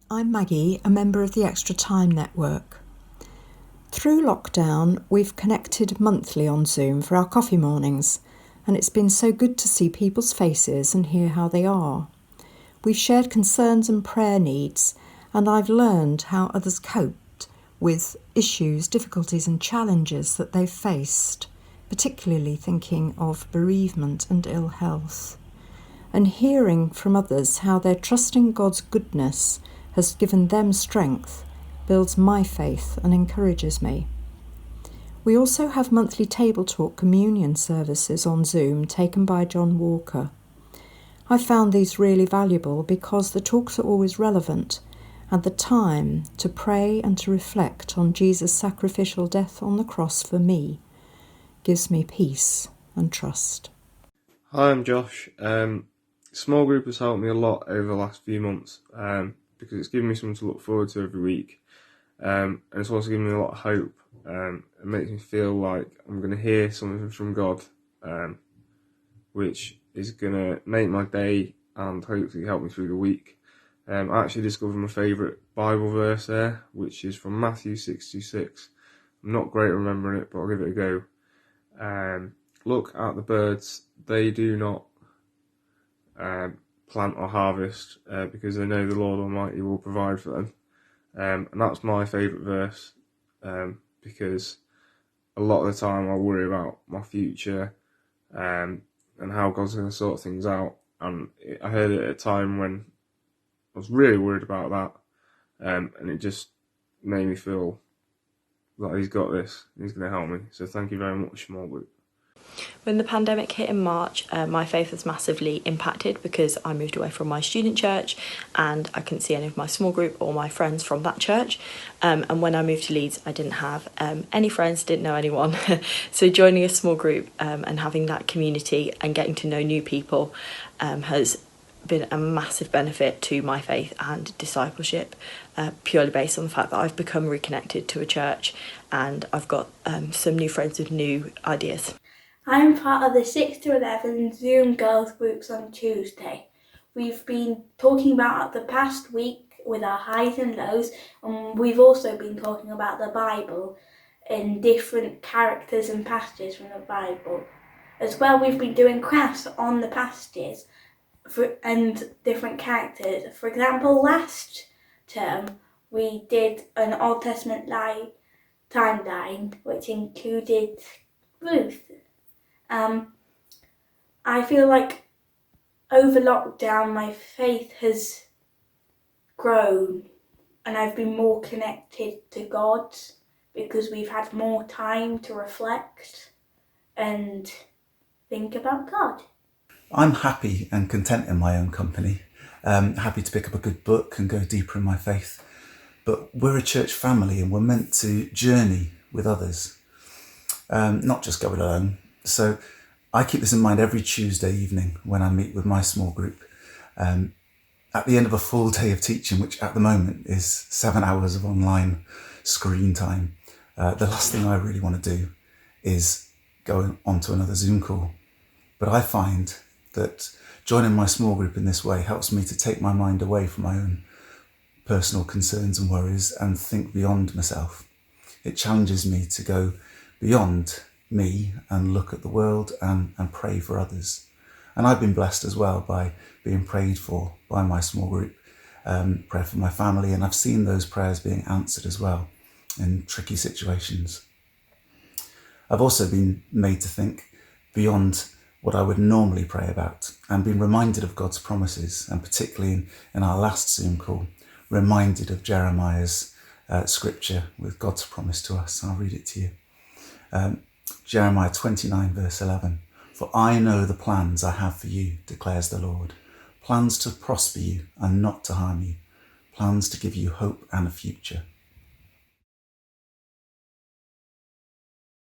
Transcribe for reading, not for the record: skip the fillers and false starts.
I'm Maggie, a member of the Extra Time Network. Through lockdown, we've connected monthly on Zoom for our coffee mornings, and it's been so good to see people's faces and hear how they are. We've shared concerns and prayer needs, and I've learned how others coped with issues, difficulties and challenges that they've faced, particularly thinking of bereavement and ill health. And hearing from others how their trusting God's goodness has given them strength builds my faith and encourages me. We also have monthly Table Talk communion services on Zoom taken by John Walker. I found these really valuable because the talks are always relevant, and the time to pray and to reflect on Jesus' sacrificial death on the cross for me gives me peace and trust. Hi, I'm Josh. Small group has helped me a lot over the last few months because it's given me something to look forward to every week, and it's also given me a lot of hope. It makes me feel like I'm going to hear something from God, which is going to make my day and hopefully help me through the week. I actually discovered my favourite Bible verse there, which is from Matthew 6:6. I'm not great at remembering it, but I'll give it a go. Look at the birds, they do not plant or harvest because they know the Lord Almighty will provide for them. And that's my favourite verse because a lot of the time I worry about my future and how God's going to sort things out. And I heard it at a time when I was really worried about that, and it just made me feel like He's got this, He's going to help me. So thank you very much, small group. When the pandemic hit in March, my faith was massively impacted because I moved away from my student church and I couldn't see any of my small group or my friends from that church. And when I moved to Leeds, I didn't have any friends, didn't know anyone. So joining a small group and having that community and getting to know new people has been a massive benefit to my faith and discipleship, purely based on the fact that I've become reconnected to a church and I've got some new friends with new ideas. I'm part of the 6 to 11 Zoom girls groups on Tuesday. We've been talking about the past week with our highs and lows, and we've also been talking about the Bible and different characters and passages from the Bible. As well, we've been doing crafts on the passages and different characters. For example, last term we did an Old Testament timeline which included Ruth. I feel like over lockdown my faith has grown and I've been more connected to God because we've had more time to reflect and think about God. I'm happy and content in my own company, happy to pick up a good book and go deeper in my faith. But we're a church family and we're meant to journey with others, not just go it alone. So I keep this in mind every Tuesday evening when I meet with my small group. At the end of a full day of teaching, which at the moment is 7 hours of online screen time, the last thing I really want to do is go onto another Zoom call. But I find that joining my small group in this way helps me to take my mind away from my own personal concerns and worries and think beyond myself. It challenges me to go beyond me and look at the world and pray for others. And I've been blessed as well by being prayed for by my small group, pray for my family, and I've seen those prayers being answered as well in tricky situations. I've also been made to think beyond what I would normally pray about and been reminded of God's promises, and particularly in our last Zoom call, reminded of Jeremiah's scripture with God's promise to us. I'll read it to you. Jeremiah 29 verse 11. For I know the plans I have for you, declares the Lord. Plans to prosper you and not to harm you. Plans to give you hope and a future.